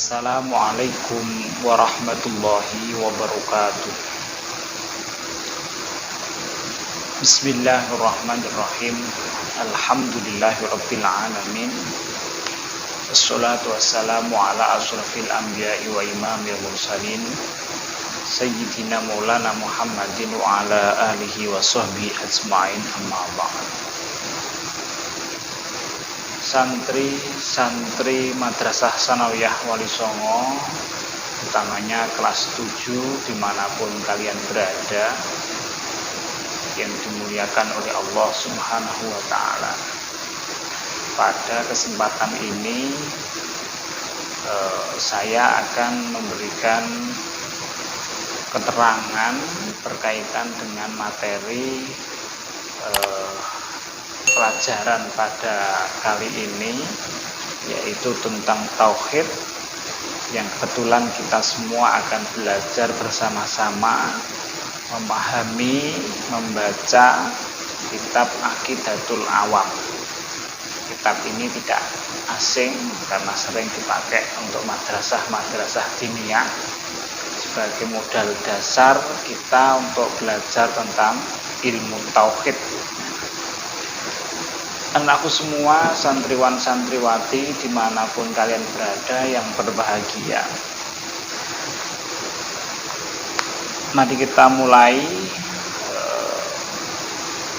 Assalamualaikum warahmatullahi wabarakatuh. Bismillahirrahmanirrahim. Alhamdulillahirabbil alamin. Wassalatu wassalamu ala asyrafil anbiya'i wa imamil mursalin Sayyidina Maulana Muhammadin wa ala alihi wa sahbihi ajma'in, amma ba'd. Santri Madrasah Sanawiyah Wali Songo, utamanya kelas 7 dimanapun kalian berada, yang dimuliakan oleh Allah Subhanahu wa ta'ala. Pada kesempatan ini saya akan memberikan keterangan berkaitan dengan materi pelajaran pada kali ini, yaitu tentang tauhid, yang kebetulan kita semua akan belajar bersama-sama memahami, membaca kitab Aqidatul Awam. Kitab ini tidak asing karena sering dipakai untuk madrasah-madrasah diniyah sebagai modal dasar kita untuk belajar tentang ilmu tauhid. Anakku semua, santriwan santriwati dimanapun kalian berada yang berbahagia, mari kita mulai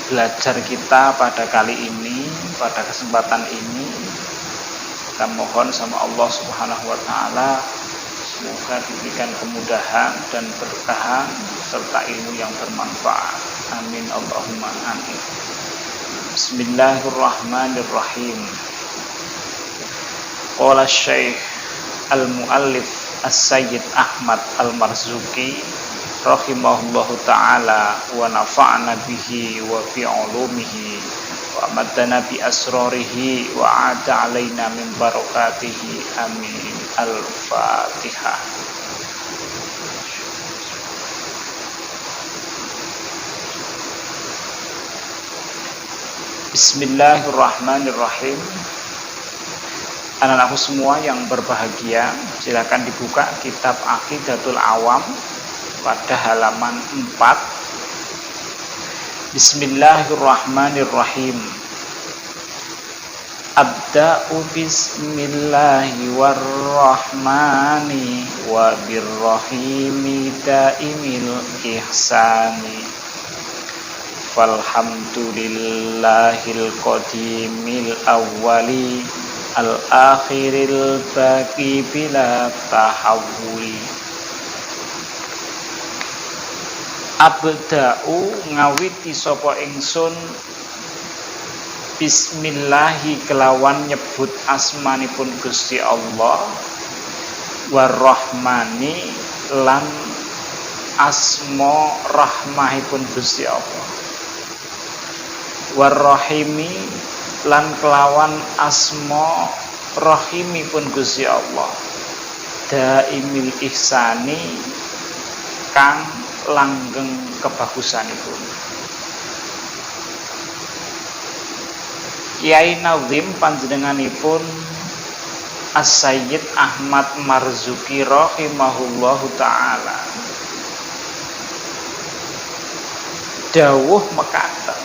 belajar kita pada kali ini. Pada kesempatan ini kita mohon sama Allah Subhanahu wa ta'ala, semoga diberikan kemudahan dan berkahan serta ilmu yang bermanfaat. Amin Allahumma amin. Bismillahirrahmanirrahim. Qala Syekh Al-Muallif As-Sayyid Ahmad Al-Marzuki rahimahullahu ta'ala wa nafa'na bihi wa fi ulumihi wa amadana bi asrarihi wa a'ada alaina min barakatihi. Amin. Al-Fatihah. Bismillahirrahmanirrahim. Anak-anakku semua yang berbahagia, silakan dibuka kitab Aqidatul Awam pada halaman 4. Bismillahirrahmanirrahim. Abda'u bismillahi warrahmani wa birrahimi daimil ihsani. Falhamdulillahil qadimil awwali al-akhiril baqi bila tahawuli. Abda'u ngawiti sapa ingsun bismillahi kelawan nyebut asmanipun Gusti Allah, warrahmani lan asma rahmahipun Gusti Allah, warrahimi lan kelawan asma rahimipun Gusti Allah, daimil ihsani kang langgeng kebagusanipun. Kiai Nazim panjenenganipun As-Sayyid Ahmad Marzuki rahimahullahu ta'ala dawuh mekaten,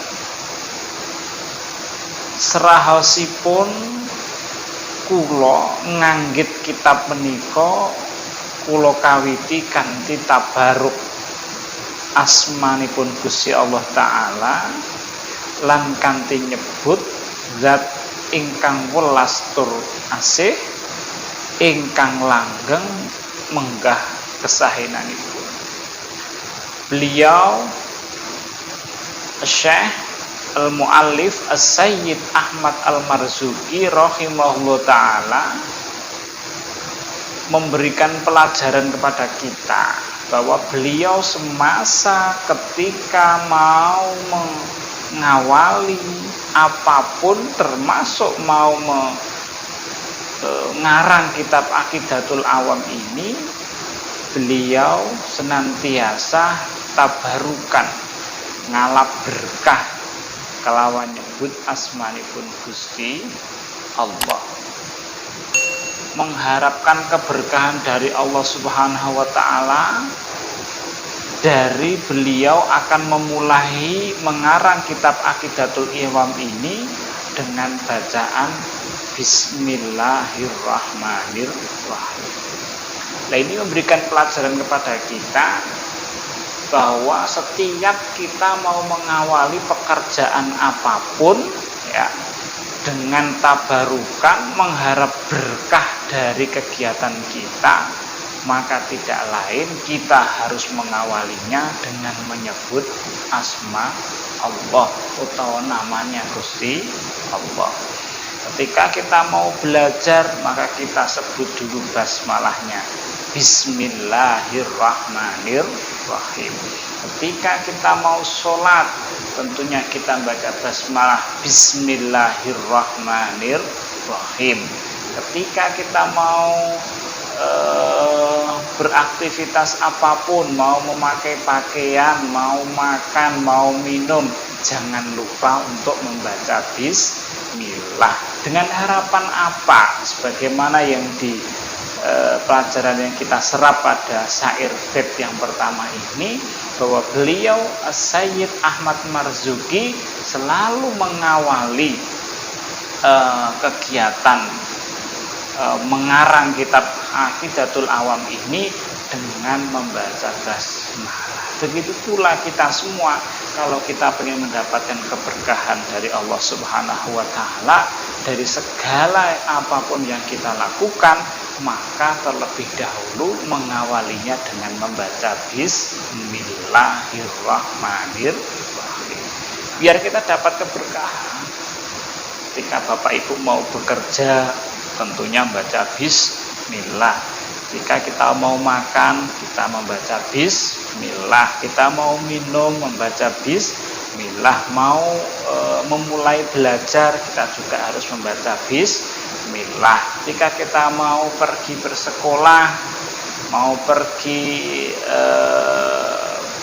serahosipun kula nganggit kitab menika kula kawiti kanthi tabaruk asmanipun Gusti Allah Ta'ala lan kanthi nyebut zat ingkang welas tur asih, ingkang langgeng menggah kesahenanipun. Beliau Syekh Al-Muallif As-Sayyid Ahmad Al-Marzuki rahimahullah ta'ala memberikan pelajaran kepada kita bahwa beliau semasa ketika mau mengawali apapun, termasuk mau mengarang kitab Aqidatul Awam ini, beliau senantiasa tabarukan, ngalap berkah kelawan nyebut asmanipun Gusti Allah. mengharapkan keberkahan dari Allah Subhanahu wa taala, dari beliau akan memulai mengarang kitab Aqidatul Iwam ini dengan bacaan Bismillahirrahmanirrahim. Nah, ini memberikan pelajaran kepada kita bahwa setiap kita mau mengawali pekerjaan apapun ya, dengan tabarukan mengharap berkah dari kegiatan kita, maka tidak lain kita harus mengawalinya dengan menyebut asma Allah atau namanya Gusti Allah. Ketika kita mau belajar, maka kita sebut dulu basmalahnya, Bismillahirrahmanirrahim. Ketika kita mau sholat, tentunya kita baca basmalah Bismillahirrahmanirrahim. Ketika kita mau beraktivitas apapun, mau memakai pakaian, mau makan, mau minum, jangan lupa untuk membaca bismillah. Dengan harapan apa? Sebagaimana yang di pelajaran yang kita serap pada syair bait yang pertama ini, bahwa beliau Sayyid Ahmad Marzuki selalu mengawali kegiatan mengarang kitab Aqidatul Awam ini dengan membaca basmalah. Begitu pula kita semua, kalau kita ingin mendapatkan keberkahan dari Allah Subhanahu wa taala dari segala apapun yang kita lakukan, maka terlebih dahulu mengawalinya dengan membaca Bismillahirrahmanirrahim. Biar kita dapat keberkahan. Ketika Bapak Ibu mau bekerja, tentunya membaca bismillah. Jika kita mau makan, kita membaca bismillah. Kita mau minum, membaca bismillah. Mau memulai belajar, kita juga harus membaca bismillah. Jika kita mau pergi bersekolah, mau pergi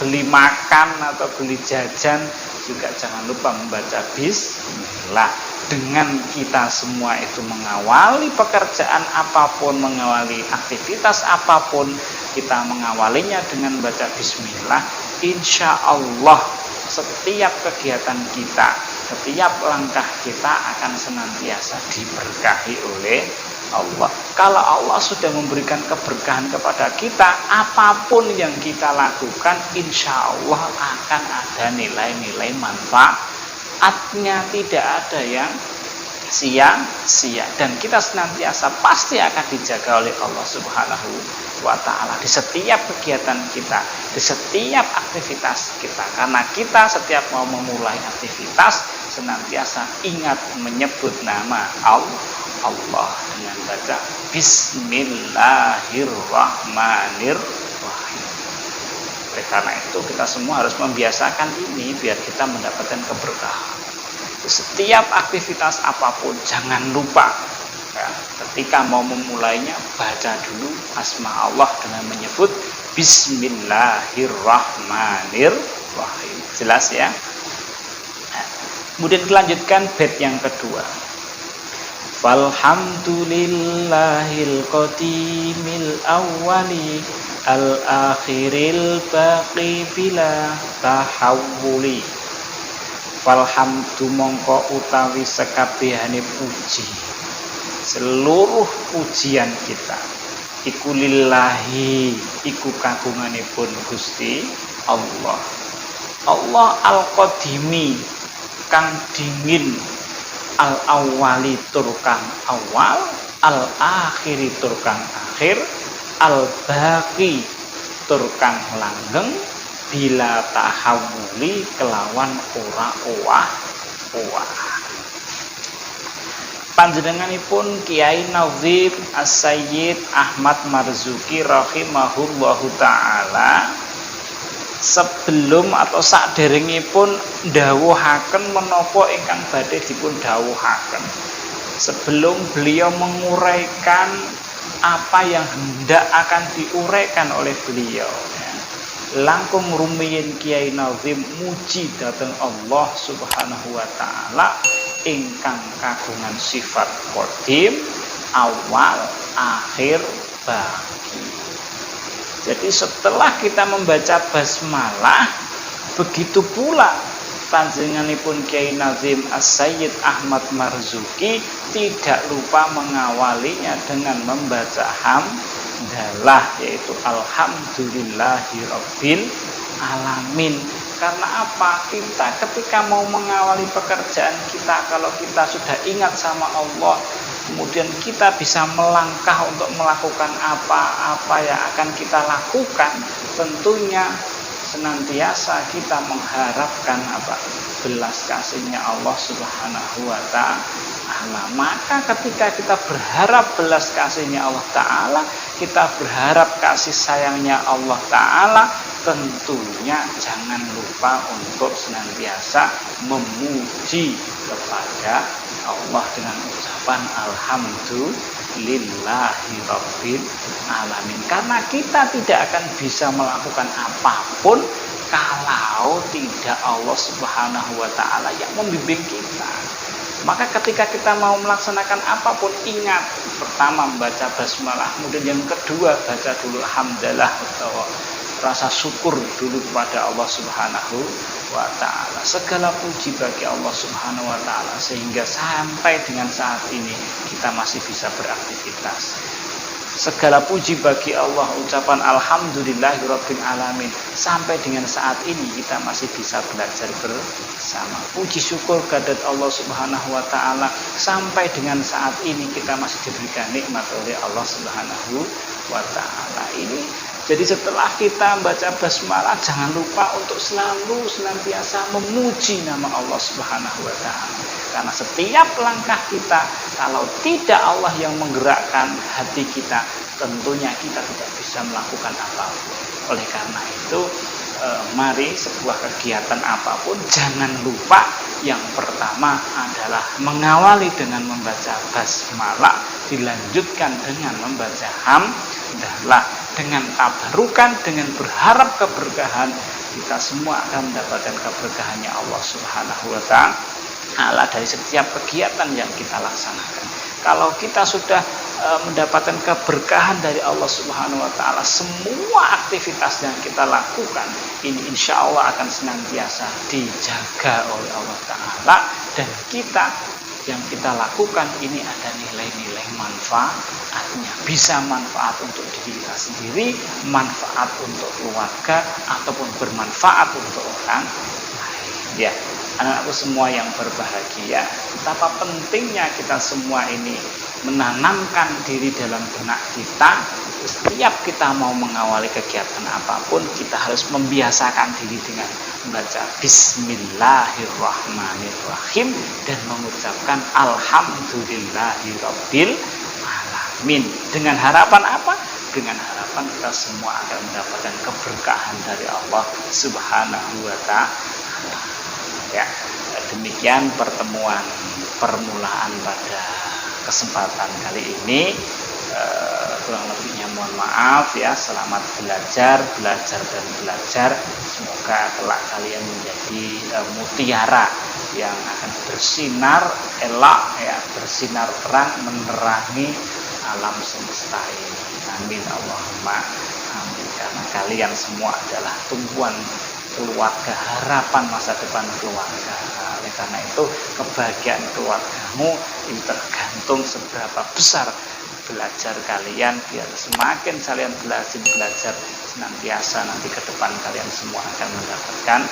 beli makan atau beli jajan, juga jangan lupa membaca bismillah. Dengan kita semua itu mengawali pekerjaan apapun, mengawali aktivitas apapun, kita mengawalinya dengan baca bismillah, insya Allah setiap kegiatan kita, setiap langkah kita akan senantiasa diberkahi oleh Allah. Kalau Allah sudah memberikan keberkahan kepada kita, apapun yang kita lakukan insya Allah akan ada nilai-nilai manfaatnya, tidak ada yang sia-sia, dan kita senantiasa pasti akan dijaga oleh Allah Subhanahu wa taala di setiap kegiatan kita, di setiap aktivitas kita. Karena kita setiap mau memulai aktivitas senantiasa ingat menyebut nama Allah dengan baca Bismillahirrahmanirrahim. Oleh karena itu kita semua harus membiasakan ini biar kita mendapatkan keberkahan. Setiap aktivitas apapun jangan lupa ya, ketika mau memulainya baca dulu asma Allah dengan menyebut Bismillahirrahmanirrahim. Jelas ya? Nah, kemudian dilanjutkan bait yang kedua. Falhamdulillahil qadimil awwali al-akhiril baqi bila tahawuli. Falhamdu mongko utawi sekabehane puji, seluruh pujian kita iku lillahi, iku kagunganipun Gusti Allah. Allah al-qadimi kang dingin, al-awwali tur kang awal, al-akhiri tur kang akhir, al-baqi tur kang langgeng, bila tahawuli kelawan ora owah. Panjenenganipun Kiai Nazim As-Sayyid Ahmad Marzuki rahimahullahu taala sebelum atau saderengipun dawuhaken menapa ingkang badhe dipun dawuhaken. Sebelum beliau menguraikan apa yang hendak akan diuraikan oleh beliau, langkung rumiyin Kiai Nazim muji dhateng Allah Subhanahu wa taala ingkang kagungan sifat qadim, awal, akhir bagi. Jadi setelah kita membaca basmalah, begitu pula panjenenganipun Kiai Nazim As-Sayyid Ahmad Marzuki tidak lupa mengawalinya dengan membaca hamdalah, yaitu alhamdulillahirabbil alamin. Karena apa? Kita ketika mau mengawali pekerjaan kita, kalau kita sudah ingat sama Allah, kemudian kita bisa melangkah untuk melakukan apa-apa yang akan kita lakukan, tentunya senantiasa kita mengharapkan belas kasihnya Allah Subhanahu wa ta'ala. Maka ketika kita berharap belas kasihnya Allah Ta'ala, kita berharap kasih sayangnya Allah Ta'ala, tentunya jangan lupa untuk senantiasa memuji kepada Allah dengan ucapan alhamdulillahirabbil alamin. Karena kita tidak akan bisa melakukan apapun kalau tidak Allah Subhanahu wa ta'ala yang membimbing kita. Maka ketika kita mau melaksanakan apapun, ingat pertama membaca basmalah, kemudian yang kedua baca dulu hamdalah atau rasa syukur dulu kepada Allah Subhanahu wa ta'ala. Segala puji bagi Allah Subhanahu wa ta'ala sehingga sampai dengan saat ini kita masih bisa beraktivitas. Segala puji bagi Allah, ucapan alhamdulillahirabbil alamin, sampai dengan saat ini kita masih bisa belajar bersama. Puji syukur kehadirat Allah Subhanahu wa ta'ala, sampai dengan saat ini kita masih diberikan nikmat oleh Allah Subhanahu wa ta'ala. Ini jadi setelah kita membaca basmalah, jangan lupa untuk selalu senantiasa memuji nama Allah Subhanahu wa ta'ala. Karena setiap langkah kita, kalau tidak Allah yang menggerakkan hati kita, tentunya kita tidak bisa melakukan apapun. Oleh karena itu, mari sebuah kegiatan apapun jangan lupa yang pertama adalah mengawali dengan membaca basmalah, dilanjutkan dengan membaca hamdalah, dengan tabarukan, dengan berharap keberkahan. Kita semua akan mendapatkan keberkahannya Allah Subhanahu wa ta'ala dari setiap kegiatan yang kita laksanakan. Kalau kita sudah mendapatkan keberkahan dari Allah Subhanahu wa ta'ala, semua aktivitas yang kita lakukan ini insya Allah akan senantiasa dijaga oleh Allah ta'ala, dan kita yang kita lakukan ini ada nilai-nilai manfaatnya, bisa manfaat untuk diri kita sendiri, manfaat untuk keluarga, ataupun bermanfaat untuk orang lain. Ya, anak-anakku semua yang berbahagia, betapa pentingnya kita semua ini menanamkan diri dalam benak kita. Setiap kita mau mengawali kegiatan apapun, kita harus membiasakan diri dengan membaca Bismillahirrahmanirrahim dan mengucapkan Alhamdulillahirabbil alamin. Dengan harapan apa? Dengan harapan kita semua akan mendapatkan keberkahan dari Allah Subhanahu wa ta'ala. Ya, demikian pertemuan permulaan pada kesempatan kali ini. Kurang lebihnya mohon maaf ya. Selamat belajar dan belajar. Semoga kelak kalian menjadi mutiara yang akan bersinar elok ya, bersinar terang menerangi alam semesta ini. Amin Allahumma amin. Karena kalian semua adalah tumpuan keluarga, harapan masa depan keluarga. Oleh karena itu kebahagiaan keluargamu ini tergantung seberapa besar belajar kalian. Biar semakin kalian belajar senantiasa, nanti ke depan kalian semua akan mendapatkan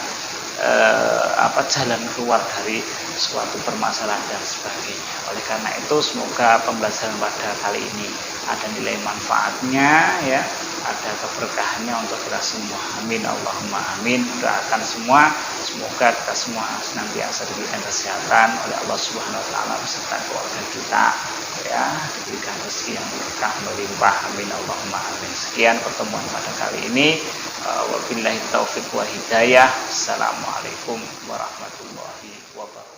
jalan keluar dari suatu permasalahan dan sebagainya. Oleh karena itu semoga pembelajaran pada kali ini ada nilai manfaatnya ya, ada keberkahannya untuk kita semua. Amin Allahumma amin. Doakan semua semoga kita semua senantiasa diberikan kesehatan oleh Allah Subhanahu wa taala beserta keluarga kita ya, diberikan rezeki yang berkah melimpah. Amin Allahumma amin. Sekian pertemuan pada kali ini. Wabillahi taufiq wa hidayah. Assalamualaikum warahmatullahi wabarakatuh.